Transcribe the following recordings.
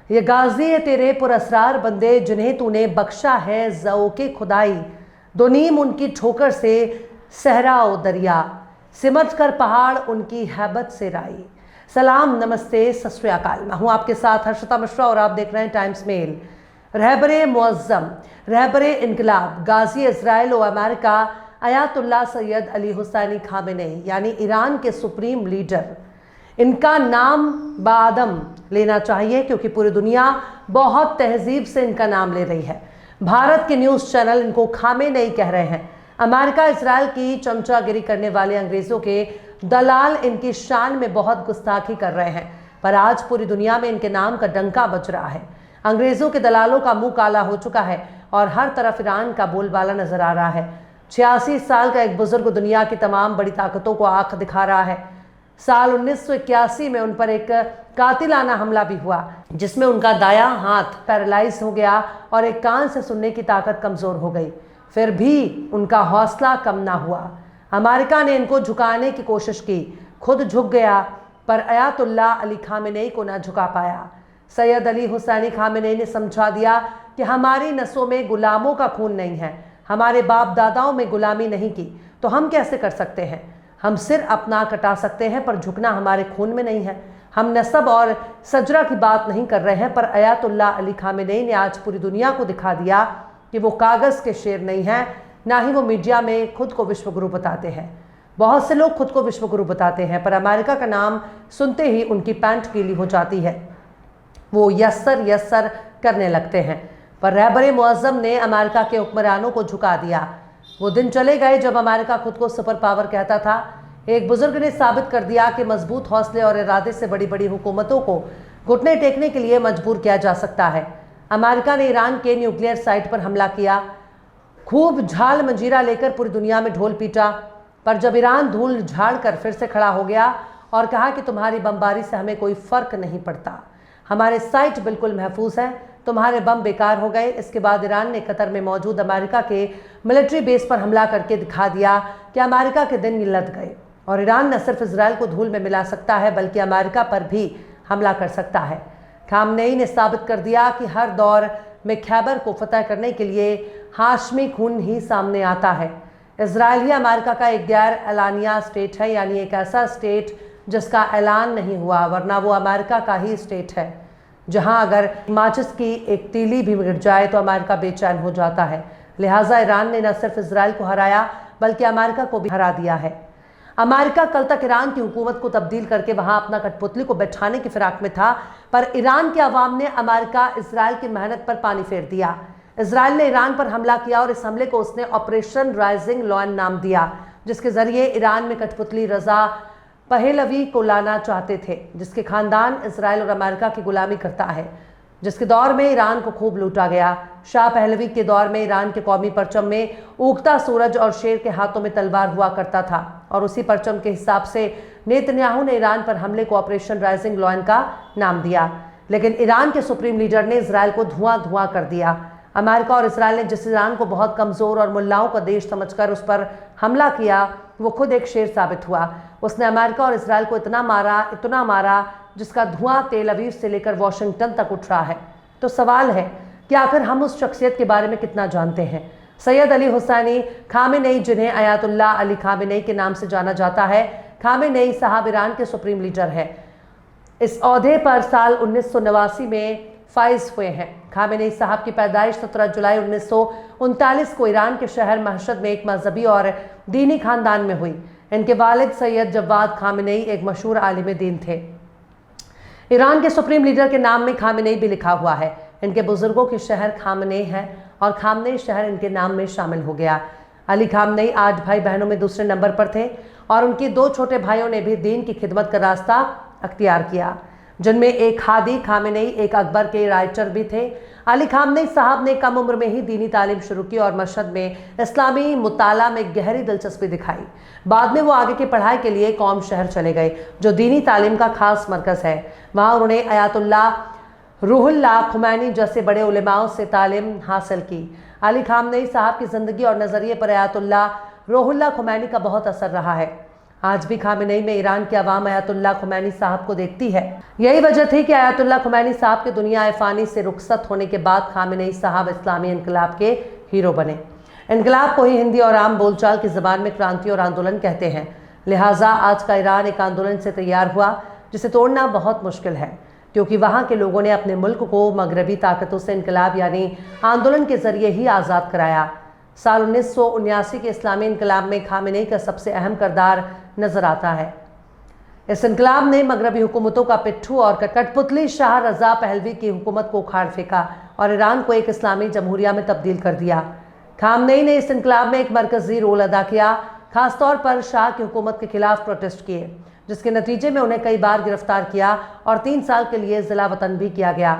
ये गाजी है तेरे पुरअसरार बंदे जिन्हें तूने बख्शा है ज़ौक़े खुदाई। दो नीम उनकी ठोकर से सहरा ओ दरिया, सिमट कर पहाड़ उनकी हैबत से राई। सलाम, नमस्ते, सत श्री अकाल। मैं हूँ आपके साथ हर्षिता मिश्रा और आप देख रहे हैं टाइम्स मेल। रहबरे मुअज़्ज़म, रहबरे इनकलाब, गाजी इज़राइल व अमेरिका अयातुल्लाह सैयद अली हुसैनी खामेनेई यानी ईरान के सुप्रीम लीडर, इनका नाम बादम लेना चाहिए क्योंकि पूरी दुनिया बहुत तहजीब से इनका नाम ले रही है। भारत के न्यूज़ चैनल इनको खामेनेई कह रहे हैं। अमेरिका इजराइल की चमचागिरी करने वाले अंग्रेज़ों के दलाल इनकी शान में बहुत गुस्ताखी कर रहे हैं, पर आज पूरी दुनिया में इनके नाम का डंका बज रहा है। अंग्रेज़ों के दलालों का मुंह काला हो चुका है और हर तरफ ईरान का बोलबाला नजर आ रहा है। 86 साल का एक बुजुर्ग दुनिया की तमाम बड़ी ताकतों को आंख दिखा रहा है। साल 1981 में उन पर एक कातिलाना हमला भी हुआ जिसमें उनका दायां हाथ पैरालाइज हो गया और एक कान से सुनने की ताकत कमज़ोर हो गई। फिर भी उनका हौसला कम ना हुआ। अमेरिका ने इनको झुकाने की कोशिश की, खुद झुक गया, पर अयातुल्लाह अली खामेनेई को ना झुका पाया। सैयद अली हुसैनी खामेनेई ने समझा दिया कि हमारी नसों में गुलामों का खून नहीं है, हमारे बाप दादाओं में गुलामी नहीं की, तो हम कैसे कर सकते हैं। हम सिर अपना कटा सकते हैं पर झुकना हमारे खून में नहीं है। हम नस्ब और सजरा की बात नहीं कर रहे हैं, पर अयातुल्लाह अली खामेनेई ने आज पूरी दुनिया को दिखा दिया कि वो कागज़ के शेर नहीं हैं, ना ही वो मीडिया में खुद को विश्वगुरु बताते हैं। बहुत से लोग खुद को विश्वगुरु बताते हैं, पर अमेरिका का नाम सुनते ही उनकी पैंट गीली हो जाती है, वो यस्सर यस्सर करने लगते हैं। पर रहबरे मुअज़्ज़म ने अमेरिका के हुक्मरानों को झुका दिया। वो दिन चले गए जब अमेरिका खुद को सुपर पावर कहता था। एक बुजुर्ग ने साबित कर दिया कि मजबूत हौसले और इरादे से बड़ी बड़ी हुकूमतों को घुटने टेकने के लिए मजबूर किया जा सकता है। अमेरिका ने ईरान के न्यूक्लियर साइट पर हमला किया, खूब झाल मंजीरा लेकर पूरी दुनिया में ढोल पीटा, पर जब ईरान धूल झाड़ कर फिर से खड़ा हो गया और कहा कि तुम्हारी बमबारी से हमें कोई फ़र्क नहीं पड़ता, हमारे साइट बिल्कुल महफूज हैं, तुम्हारे बम बेकार हो गए। इसके बाद ईरान ने कतर में मौजूद अमेरिका के मिलिट्री बेस पर हमला करके दिखा दिया कि अमेरिका के दिन लद गए और ईरान न सिर्फ इजराइल को धूल में मिला सकता है बल्कि अमेरिका पर भी हमला कर सकता है। खामनेई ने साबित कर दिया कि हर दौर में खैबर को फतह करने के लिए हाशमी खून ही सामने आता है। इजराइल ही अमेरिका का एक गैर एलानिया स्टेट है, यानी एक ऐसा स्टेट जिसका ऐलान नहीं हुआ, वरना वो अमेरिका का ही स्टेट है, जहां अगर माचिस की एक तीली भी गिर जाए तो अमेरिका बेचैन हो जाता है। लिहाजा ईरान ने न सिर्फ इजराइल को हराया बल्कि अमेरिका को भी हरा दिया है। अमेरिका कल तक ईरान की हुकूमत को तब्दील करके वहां अपना कठपुतली को बैठाने की फिराक में था, पर ईरान के अवाम ने अमेरिका इजराइल की मेहनत पर पानी फेर दिया। इजराइल ने ईरान पर हमला किया और इस हमले को उसने ऑपरेशन राइजिंग लॉयन नाम दिया, जिसके जरिए ईरान में कठपुतली रजा पहलवी को लाना चाहते थे, जिसके खानदान इजराइल और अमेरिका की गुलामी करता है, जिसके दौर में ईरान को खूब लूटा गया। शाह पहलवी के दौर में ईरान के कौमी परचम में उगता सूरज और शेर के हाथों में तलवार हुआ करता था और उसी परचम के हिसाब से नेतन्याहू ने ईरान पर हमले को ऑपरेशन राइजिंग लॉयन का नाम दिया। लेकिन ईरान के सुप्रीम लीडर ने इजराइल को धुआं धुआं कर दिया। अमेरिका और इजराइल ने जिस ईरान को बहुत कमज़ोर और मुल्लाओं का देश समझकर उस पर हमला किया, वो खुद एक शेर साबित हुआ। उसने अमेरिका और इजराइल को इतना मारा जिसका धुआं तेल अवीव से लेकर वॉशिंगटन तक उठ रहा है। तो सवाल है कि आखिर हम उस शख्सियत के बारे में कितना जानते हैं। सैयद अली हुसैनी खामेनेई, जिन्हें अयातुल्लाह अली खामेनेई के नाम से जाना जाता है, खामेनेई साहब ईरान के सुप्रीम लीडर हैं। इस ओहदे पर साल 1989 में फाइज हुए हैं। खामेनेई साहब की पैदाइश 17 जुलाई 1939 को ईरान के शहर मशहद में एक मजहबी और दीनी खानदान में हुई। इनके वालिद सैयद जवाद खामेनेई एक मशहूर आलिम दीन थे। ईरान के सुप्रीम लीडर के नाम में खामेनेई भी लिखा हुआ है। इनके बुजुर्गों के शहर खामनेई है और खामनेई शहर इनके नाम में शामिल हो गया। अली खामनेई 8 भाई बहनों में दूसरे नंबर पर थे और उनकी 2 छोटे भाइयों ने भी दीन की खिदमत का रास्ता अख्तियार किया, जिनमें एक हादी खामेनेई एक अकबर के राइटर भी थे। अली खामनेई साहब ने कम उम्र में ही दीनी तालीम शुरू की और मशहद में इस्लामी मुताला में गहरी दिलचस्पी दिखाई। बाद में वो आगे की पढ़ाई के लिए कौम शहर चले गए, जो दीनी तालीम का खास मरकज़ है। वहाँ उन्होंने अयातुल्लाह रूहुल्लाह खुमैनी जैसे बड़े उलेमाओं से तालीम हासिल की। अली खामनेई साहब की ज़िंदगी और नज़रिए पर अयातुल्लाह रूहुल्लाह खुमैनी का बहुत असर रहा है। आज भी खामेनेई में ईरान की आवाम अयातुल्लाह खुमैनी साहब को देखती है। यही वजह थी कि अयातुल्लाह खुमैनी साहब के दुनिया फ़ानी से रुखसत होने के बाद खामेनेई साहब इस्लामी इनकलाब के हीरो बने। इनकलाब को ही हिंदी और आम बोलचाल की ज़बान में क्रांति और आंदोलन कहते हैं। लिहाजा आज का ईरान एक आंदोलन से तैयार हुआ जिसे तोड़ना बहुत मुश्किल है, क्योंकि वहाँ के लोगों ने अपने मुल्क को मगरबी ताकतों से इनकलाब यानी आंदोलन के जरिए ही आज़ाद कराया। साल 1979 के इस्लामी इनकलाब में खामेनेई का सबसे अहम किरदार नजर आता है। इस इनकलाब ने मगरबी हुकूमतों का पिट्ठू और कठपुतली शाह रजा पहलवी की हुकूमत को उखाड़ फेंका और ईरान को एक इस्लामी जमहूरिया में तब्दील कर दिया। खामेनेई ने इस इनकलाब में एक मरकजी रोल अदा किया, खासतौर पर शाह की हुकूमत के खिलाफ प्रोटेस्ट किए, जिसके नतीजे में उन्हें कई बार गिरफ्तार किया और 3 साल के लिए जिला वतन भी किया गया।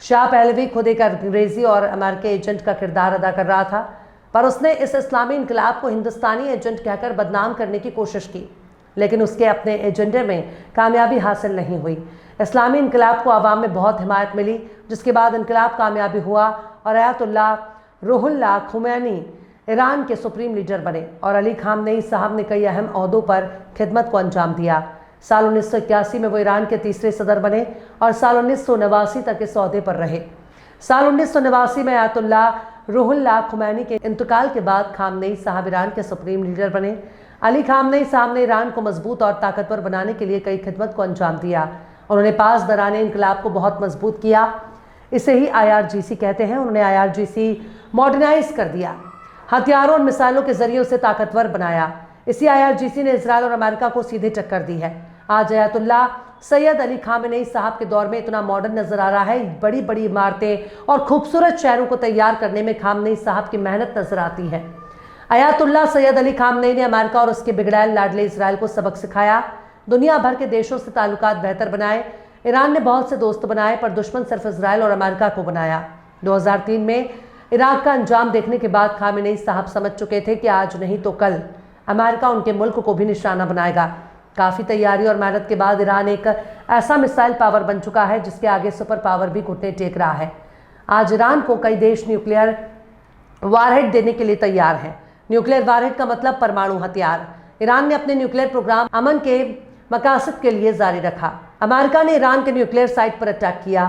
शाह पहलवी खुद एक अंग्रेजी और अमेरिकी एजेंट का किरदार अदा कर रहा था, पर उसने इस इस्लामी इनकलाब को हिंदुस्तानी एजेंट कहकर बदनाम करने की कोशिश की, लेकिन उसके अपने एजेंडे में कामयाबी हासिल नहीं हुई। इस्लामी इनकलाब को आवाम में बहुत हिमायत मिली, जिसके बाद इनकलाब कामयाबी हुआ और अयातुल्लाह रूहुल्लाह खुमैनी ईरान के सुप्रीम लीडर बने और अली खामेनेई साहब ने कई अहम ओहदों पर खिदमत को अंजाम दिया। साल 1981 में वो ईरान के तीसरे सदर बने और साल 1989 तक इस ओहदे पर रहे। साल 1989 में अयातुल्लाह रूहुल्लाह खुमैनी के इंतकाल के बाद खामेनेई साहब ईरान के सुप्रीम लीडर बने। अली खामेनेई साहब ने ईरान को मजबूत और ताकतवर बनाने के लिए कई खिदमत को अंजाम दिया। उन्होंने पास दराने इनकलाब को बहुत मजबूत किया, इसे ही IRGC कहते हैं। उन्होंने IRGC मॉडर्नाइज कर दिया, हथियारों और मिसाइलों के जरिए उसे ताकतवर बनाया। इसी IRGC ने इजराइल और अमेरिका को सीधे टक्कर दी है। आज अयातुल्लाह सैयद अली खामेनेई साहब के दौर में इतना मॉडर्न नजर आ रहा है। बड़ी बड़ी इमारतें और खूबसूरत शहरों को तैयार करने में खामेनेई साहब की मेहनत नजर आती है। अयातुल्लाह सैयद अली खामेनेई ने अमेरिका और उसके बिगड़ैल लाडले इजराइल को सबक सिखाया, दुनिया भर के देशों से ताल्लुकात बेहतर बनाए। ईरान ने बहुत से दोस्त बनाए, पर दुश्मन सिर्फ इजराइल और अमेरिका को बनाया। 2003 में इराक का अंजाम देखने के बाद खामेनेई साहब समझ चुके थे कि आज नहीं तो कल अमेरिका उनके मुल्क को भी निशाना बनाएगा। काफ़ी तैयारी और मेहनत के बाद ईरान एक ऐसा मिसाइल पावर बन चुका है जिसके आगे सुपर पावर भी घुटने टेक रहा है। आज ईरान को कई देश न्यूक्लियर वारहेड देने के लिए तैयार हैं। न्यूक्लियर वारहेड का मतलब परमाणु हथियार। ईरान ने अपने न्यूक्लियर प्रोग्राम अमन के मकासद के लिए जारी रखा। अमेरिका ने ईरान के न्यूक्लियर साइट पर अटैक किया,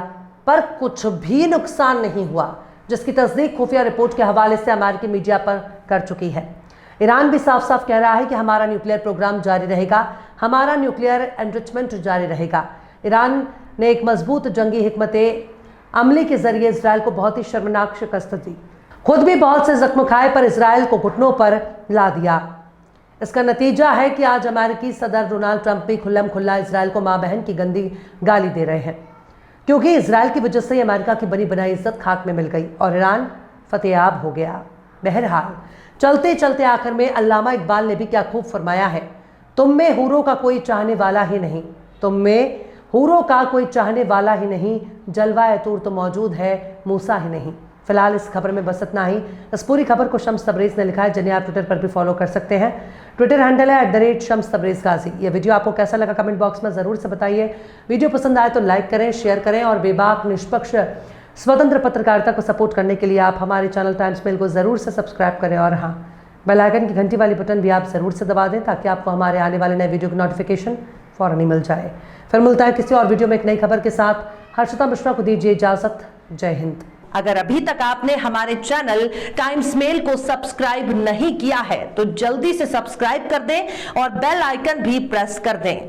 पर कुछ भी नुकसान नहीं हुआ, जिसकी तस्दीक खुफिया रिपोर्ट के हवाले से अमेरिकी मीडिया पर कर चुकी है। ईरान भी साफ साफ कह रहा है कि हमारा न्यूक्लियर प्रोग्राम जारी रहेगा, हमारा न्यूक्लियर एनरिचमेंट जारी रहेगा। ईरान ने एक मजबूत जंगी हिकमत अमली के जरिए इसराइल को बहुत ही शर्मनाक शिकस्त दी, खुद भी बहुत से जख्म खाए, पर इसराइल को घुटनों पर ला दिया। इसका नतीजा है कि आज अमेरिकी सदर डोनाल्ड ट्रंप भी खुल्लम खुल्ला इसराइल को माँ बहन की गंदी गाली दे रहे हैं, क्योंकि इसराइल की वजह से अमेरिका की बनी बनाई इज्जत खाक में मिल गई और ईरान फतेयाब हो गया। बहरहाल चलते चलते आखिर में अल्लामा इकबाल ने भी क्या खूब फरमाया है, तुम में हूरों का कोई चाहने वाला ही नहीं, तुम में हूरों का कोई चाहने वाला ही नहीं, जलवा तूर तो मौजूद है, मूसा ही नहीं। फिलहाल इस खबर में बस इतना ही। इस पूरी खबर को शम्स तबरेज़ ने लिखा है, जिन्हें आप ट्विटर पर भी फॉलो कर सकते हैं। ट्विटर हैंडल है @शम्स तबरेज़ गाजी। ये वीडियो आपको कैसा लगा कमेंट बॉक्स में ज़रूर से बताइए। वीडियो पसंद आए तो लाइक करें, शेयर करें और बेबाक निष्पक्ष स्वतंत्र पत्रकारिता को सपोर्ट करने के लिए आप हमारे चैनल टाइम्स मेल को ज़रूर से सब्सक्राइब करें और हाँ, बेल आइकन की घंटी वाली बटन भी आप ज़रूर से दबा दें, ताकि आपको हमारे आने वाले नए वीडियो की नोटिफिकेशन फ़ौरन ही मिल जाए। फिर मिलता है किसी और वीडियो में एक नई खबर के साथ। हर्षिता मिश्रा को दीजिए इजाज़त। जय हिंद। अगर अभी तक आपने हमारे चैनल टाइम्स मेल को सब्सक्राइब नहीं किया है तो जल्दी से सब्सक्राइब कर दें और बेल आइकन भी प्रेस कर दें।